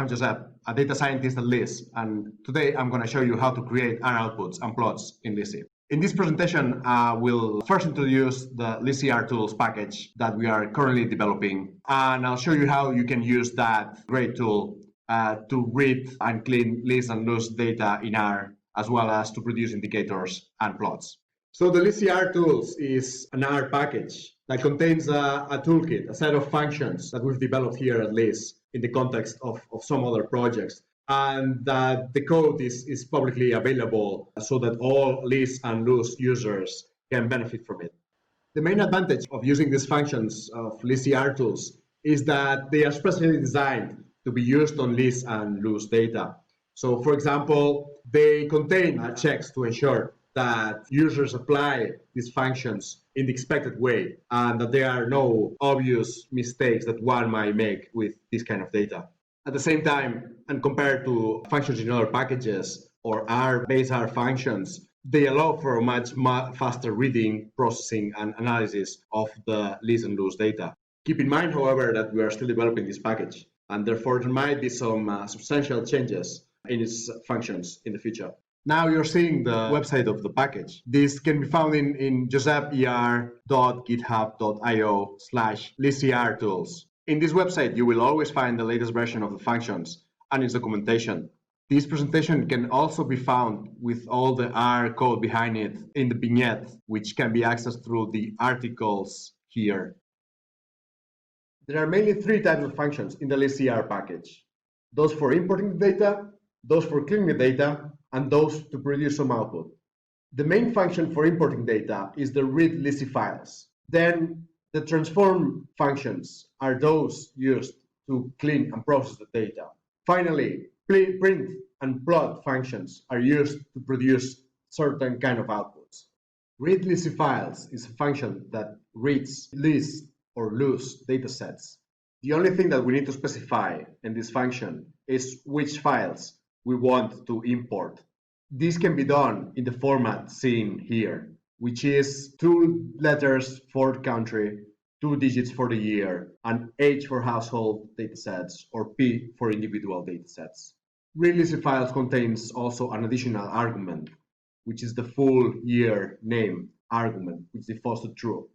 I'm Josep, a data scientist at LISS, and today I'm going to show you how to create R outputs and plots in LISSY. In this presentation, we'll first introduce the LISSY tools package that we are currently developing, and I'll show you how you can use that great tool to read and clean list and loose data in R, as well as to produce indicators and plots. So the LISSY tools is an R package that contains a toolkit, a set of functions that we've developed here at LISS in the context of some other projects, and that the code is publicly available so that all LISS and loose users can benefit from it. The main advantage of using these functions of LISSY tools is that they are specially designed to be used on LISS and loose data. So, for example, they contain checks to ensure that users apply these functions in the expected way and that there are no obvious mistakes that one might make with this kind of data. At the same time, and compared to functions in other packages or base R functions, they allow for a much faster reading, processing, and analysis of the list and loose data. Keep in mind, however, that we are still developing this package, and therefore there might be some substantial changes in its functions in the future. Now you're seeing the website of the package. This can be found in joseper.github.io/LissyRtools. In this website, you will always find the latest version of the functions and its documentation. This presentation can also be found with all the R code behind it in the vignette, which can be accessed through the articles here. There are mainly three types of functions in the LISSY package: those for importing the data, those for cleaning the data, and those to produce some output. The main function for importing data is the read LISSY files. Then the transform functions are those used to clean and process the data. Finally, print and plot functions are used to produce certain kind of outputs. Read LISSY files is a function that reads list or loose datasets. The only thing that we need to specify in this function is which files we want to import. This can be done in the format seen here, which is 2 letters for the country, 2 digits for the year, and H for household datasets, or P for individual datasets. Read LISSY files contains also an additional argument, which is the full year name argument, which defaults to true.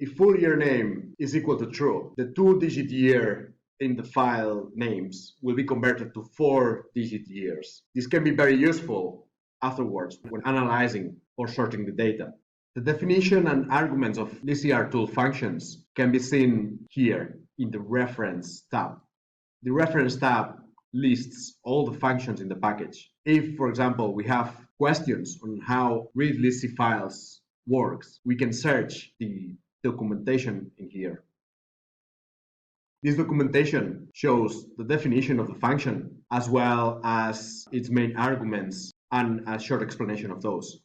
If full year name is equal to true, the 2-digit year in the file names will be converted to 4-digit years. This can be very useful afterwards when analyzing or sorting the data. The definition and arguments of LISSY tool functions can be seen here in the Reference tab. The Reference tab lists all the functions in the package. If, for example, we have questions on how read LISSY files works, we can search the documentation in here. This documentation shows the definition of the function as well as its main arguments and a short explanation of those.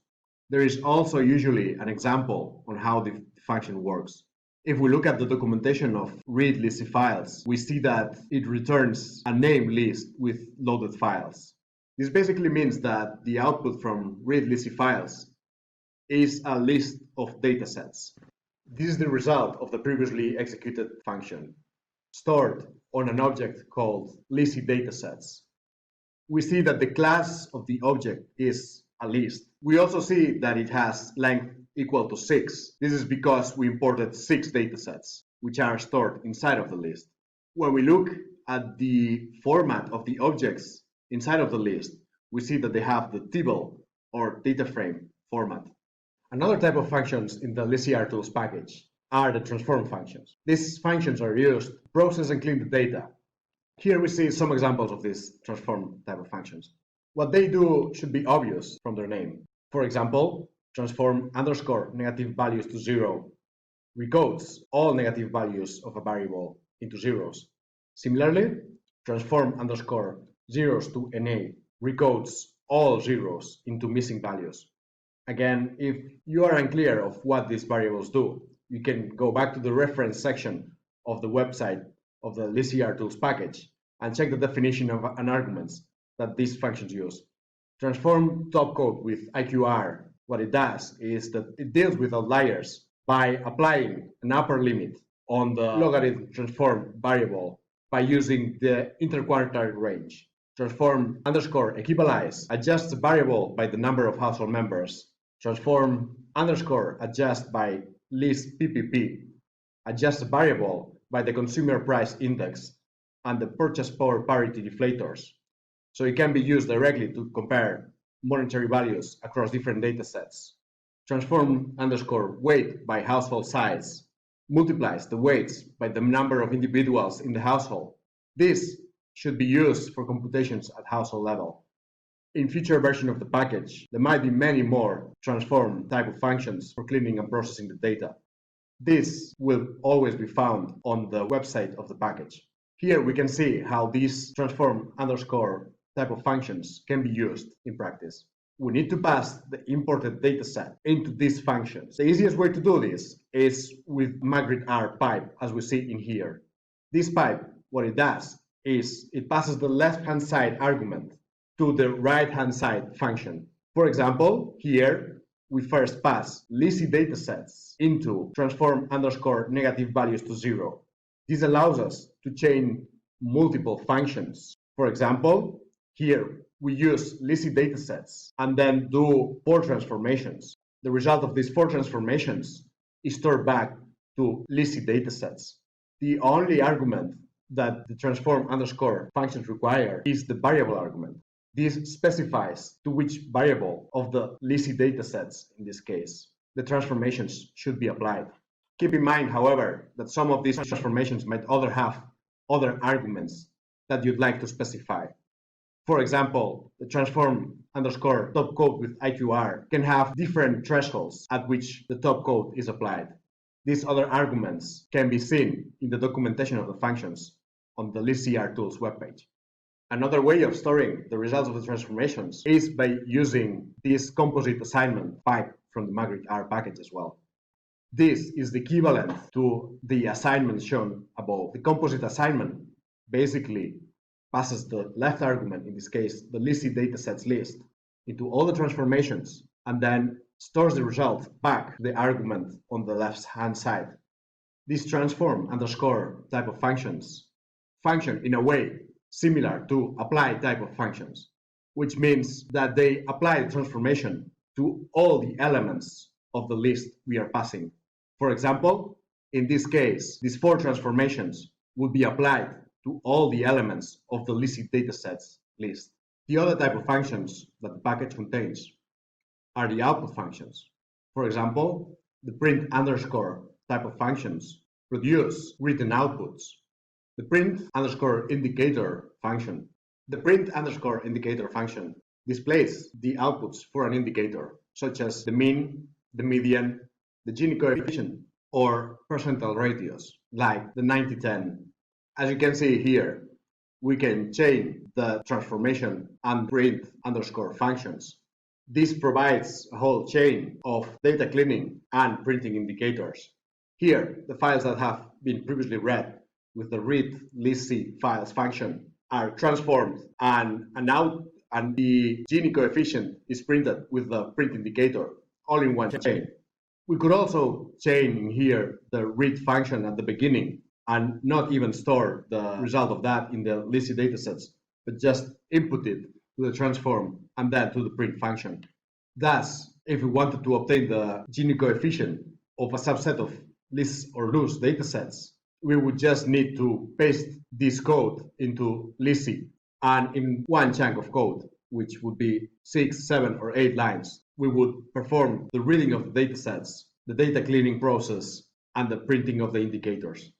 There is also usually an example on how the function works. If we look at the documentation of read LISSY files, we see that it returns a name list with loaded files. This basically means that the output from read LISSY files is a list of datasets. This is the result of the previously executed function, stored on an object called LISSY datasets. We see that the class of the object is a list. We also see that it has length equal to 6. This is because we imported 6 datasets, which are stored inside of the list. When we look at the format of the objects inside of the list, we see that they have the table or data frame format. Another type of functions in the LISSY tools package are the transform functions. These functions are used to process and clean the data. Here we see some examples of these transform type of functions. What they do should be obvious from their name. For example, transform underscore negative values to 0 recodes all negative values of a variable into zeros. Similarly, transform underscore zeros to NA recodes all zeros into missing values. Again, if you are unclear of what these variables do, you can go back to the reference section of the website of the LISSY tools package and check the definition of and arguments that these functions use. Transform topcode with IQR, what it does is that it deals with outliers by applying an upper limit on the logarithm transform variable by using the interquartile range. Transform underscore equalize adjust the variable by the number of household members. Transform underscore adjust by list PPP adjust the variable by the consumer price index and the purchase power parity deflators. So it can be used directly to compare monetary values across different data sets. Transform underscore weight by household size multiplies the weights by the number of individuals in the household. This should be used for computations at household level. In future versions of the package, there might be many more transform type of functions for cleaning and processing the data. This will always be found on the website of the package. Here we can see how these transform underscore type of functions can be used in practice. We need to pass the imported dataset into these functions. The easiest way to do this is with magrittr pipe, as we see in here. This pipe, what it does is it passes the left-hand side argument to the right-hand side function. For example, here we first pass LISSY datasets into transform underscore negative values to 0. This allows us to chain multiple functions. For example, here we use LISSY datasets and then do 4 transformations. The result of these 4 transformations is stored back to LISSY datasets. The only argument that the transform underscore functions require is the variable argument. This specifies to which variable of the LISSY datasets, in this case, the transformations should be applied. Keep in mind, however, that some of these transformations might have other arguments that you'd like to specify. For example, the transform underscore top code with IQR can have different thresholds at which the top code is applied. These other arguments can be seen in the documentation of the functions on the LISSY tools webpage. Another way of storing the results of the transformations is by using this composite assignment pipe from the magrittr package as well. This is the equivalent to the assignment shown above. The composite assignment basically passes the left argument, in this case the LISSY datasets list, into all the transformations and then stores the result back to the argument on the left-hand side. These transform underscore type of functions function in a way similar to apply type of functions, which means that they apply the transformation to all the elements of the list we are passing. For example, in this case, these 4 transformations will be applied to all the elements of the LISSY datasets list. The other type of functions that the package contains are the output functions. For example, the print underscore type of functions produce written outputs. The print underscore indicator function. The print underscore indicator function displays the outputs for an indicator, such as the mean, the median, the Gini coefficient, or percentile ratios, like the 90-10. As you can see here, we can chain the transformation and print underscore functions. This provides a whole chain of data cleaning and printing indicators. Here, the files that have been previously read with the read LISSY files function are transformed and the Gini coefficient is printed with the print indicator all in one chain. We could also chain here the read function at the beginning and not even store the result of that in the LISSY datasets, but just input it to the transform and then to the print function. Thus, if we wanted to obtain the Gini coefficient of a subset of lists or loose datasets, we would just need to paste this code into LISSY, and in one chunk of code, which would be 6, 7, or 8 lines, we would perform the reading of the datasets, the data cleaning process, and the printing of the indicators.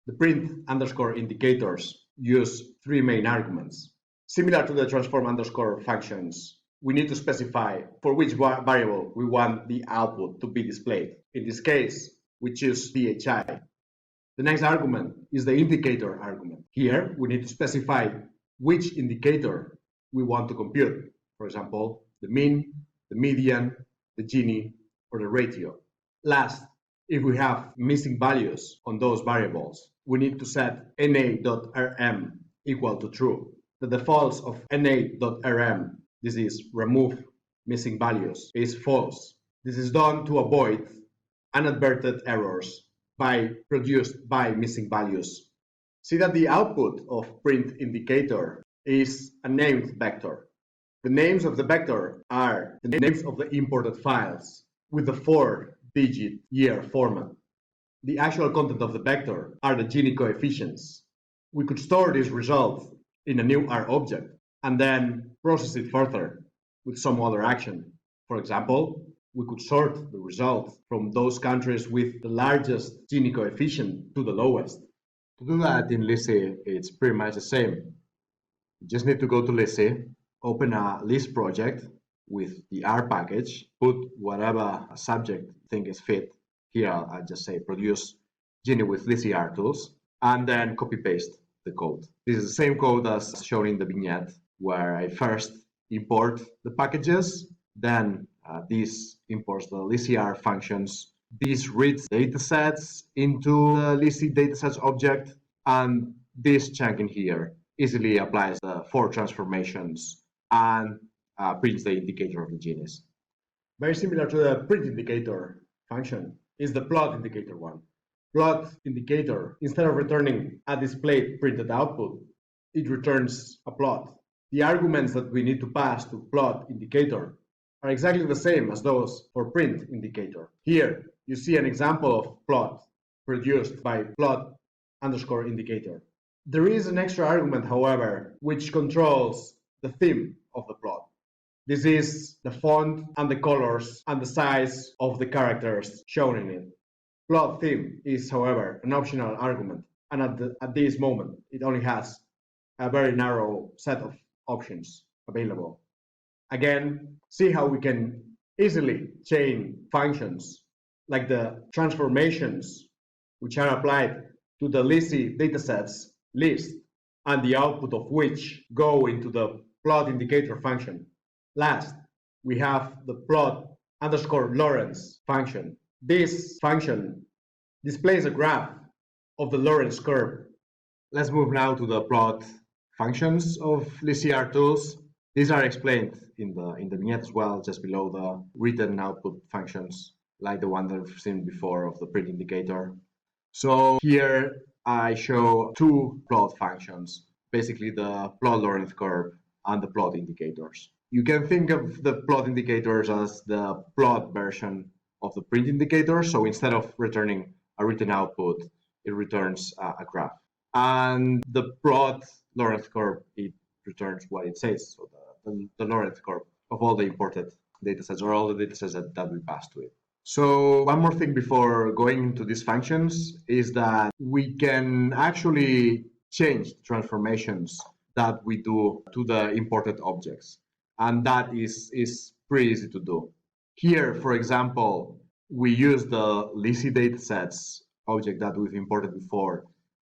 The print underscore indicators use 3 main arguments. Similar to the transform underscore functions, we need to specify for which variable we want the output to be displayed. In this case, we choose DHI. The next argument is the indicator argument. Here, we need to specify which indicator we want to compute. For example, the mean, the median, the Gini, or the ratio. Last, if we have missing values on those variables, we need to set na.rm equal to true. The defaults of na.rm, this is remove missing values, is false. This is done to avoid inadvertent errors by produced by missing values. See that the output of print indicator is a named vector. The names of the vector are the names of the imported files with the 4-digit year format. The actual content of the vector are the Gini coefficients. We could store this result in a new R object and then process it further with some other action. For example, we could sort the result from those countries with the largest Gini coefficient to the lowest. To do that in LISSY, it's pretty much the same. You just need to go to LISSY, open a list project with the R package, put whatever subject you think is fit. Here I'll just say produce Gini with LISSY R tools, and then copy paste the code. This is the same code as shown in the vignette, where I first import the packages, then this imports the LISSY R functions. This reads datasets into the LISSY datasets object, and this chunk in here easily applies the 4 transformations and prints the indicator of the Ginis. Very similar to the print indicator function is the plot indicator one. Plot indicator, instead of returning a displayed printed output, it returns a plot. The arguments that we need to pass to plot indicator are exactly the same as those for print indicator. Here, you see an example of plot produced by plot underscore indicator. There is an extra argument, however, which controls the theme of the plot. This is the font and the colors and the size of the characters shown in it. Plot theme is, however, an optional argument, and at this moment, it only has a very narrow set of options available. Again, see how we can easily chain functions like the transformations, which are applied to the LISSY datasets list, and the output of which go into the plot indicator function. Last, we have the plot underscore Lorentz function. This function displays a graph of the Lorentz curve. Let's move now to the plot functions of LISSY R tools. These are explained in the vignette as well, just below the written output functions, like the one that we've seen before of the print indicator. So here I show 2 plot functions, basically the plot Lorentz curve and the plot indicators. You can think of the plot indicators as the plot version of the print indicator. So instead of returning a written output, it returns a graph. And the plot Lorentz curve, it returns what it says. So the Lorentz curve of all the imported datasets, or all the datasets that we pass to it. So one more thing before going into these functions is that we can actually change transformations that we do to the imported objects. And that is pretty easy to do. Here, for example, we use the LISSY datasets object that we've imported before.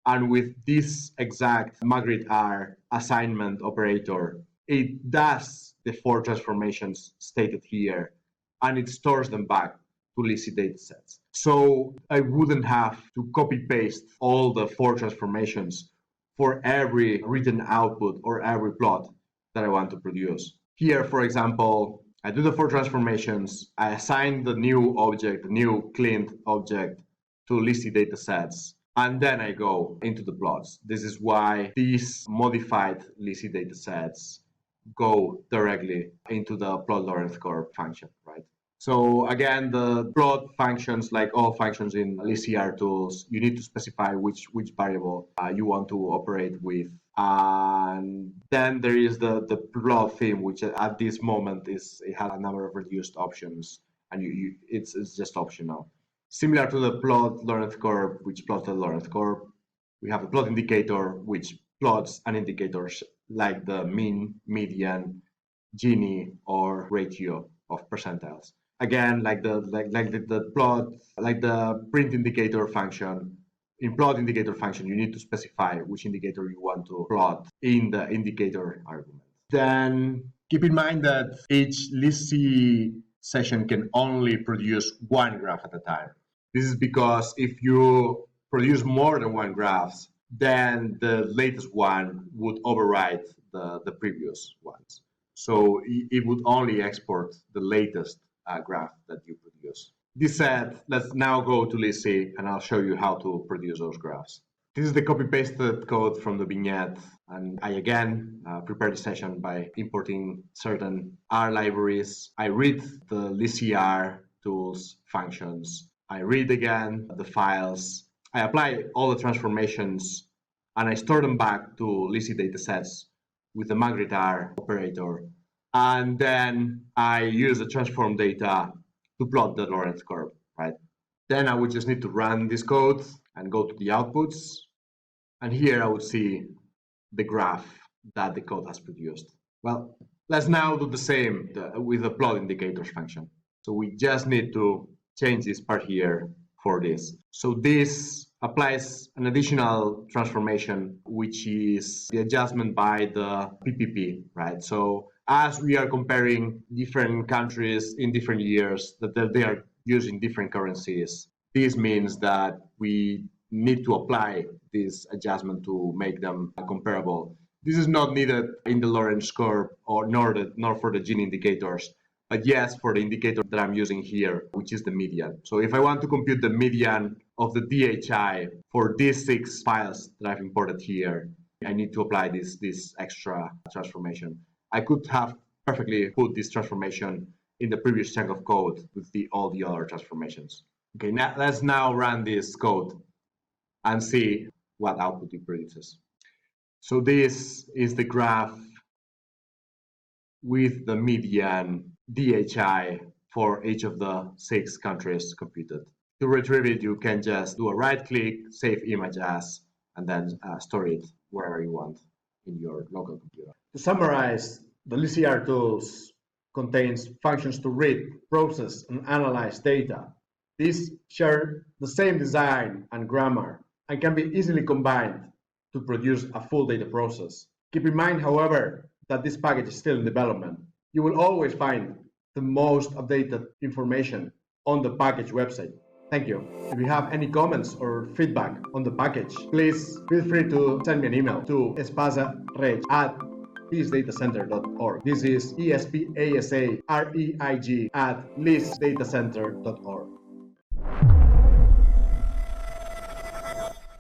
And with this exact Magritte R assignment operator, it does the 4 transformations stated here, and it stores them back to LISSY datasets. So I wouldn't have to copy paste all the 4 transformations for every written output or every plot that I want to produce. Here, for example, I do the 4 transformations, I assign the new object, the new cleaned object to LISSY datasets, and then I go into the plots. This is why these modified LISSY datasets go directly into the plot Lorentz curve function, right? So again, the plot functions, like all functions in LISSY R tools, you need to specify which variable you want to operate with. And then there is the plot theme, which at this moment it has a number of reduced options, and it's just optional. Similar to the plot Lorentz curve, which plots the Lorentz curve, we have the plot indicator, which plots an indicator like the mean, median, Gini, or ratio of percentiles. Again, like the plot, like the print indicator function. In plot indicator function, you need to specify which indicator you want to plot in the indicator argument. Then keep in mind that each LISSY session can only produce 1 graph at a time. This is because if you produce more than 1 graph, then the latest one would override the previous ones. So it would only export the latest graph that you produce. This said, let's now go to LISSY and I'll show you how to produce those graphs. This is the copy-pasted code from the vignette, and I again prepare the session by importing certain R libraries. I read the LISSY tools, functions. I read again the files. I apply all the transformations, and I store them back to LISSY datasets with the magritte operator. And then I use the transform data to plot the Lorentz curve, right? Then I would just need to run this code and go to the outputs. And here I would see the graph that the code has produced. Well, let's now do the same with the plot indicators function. So we just need to change this part here for this. So this applies an additional transformation, which is the adjustment by the PPP, right? So as we are comparing different countries in different years, that they are using different currencies, this means that we need to apply this adjustment to make them comparable. This is not needed in the Lorentz curve or nor for the Gini indicators, but yes, for the indicator that I'm using here, which is the median. So if I want to compute the median of the DHI for these 6 files that I've imported here, I need to apply this extra transformation. I could have perfectly put this transformation in the previous chunk of code with all the other transformations. Okay, now let's run this code and see what output it produces. So this is the graph with the median DHI for each of the 6 countries computed. To retrieve it, you can just do a right click, save image as, and then store it wherever you want in your local computer. To summarize, the LISSY tools contains functions to read, process, and analyze data. These share the same design and grammar and can be easily combined to produce a full data process. Keep in mind, however, that this package is still in development. You will always find the most updated information on the package website. Thank you. If you have any comments or feedback on the package, please feel free to send me an email to espasareig@lissdatacenter.org. This is ESPASAREIG@lissdatacenter.org.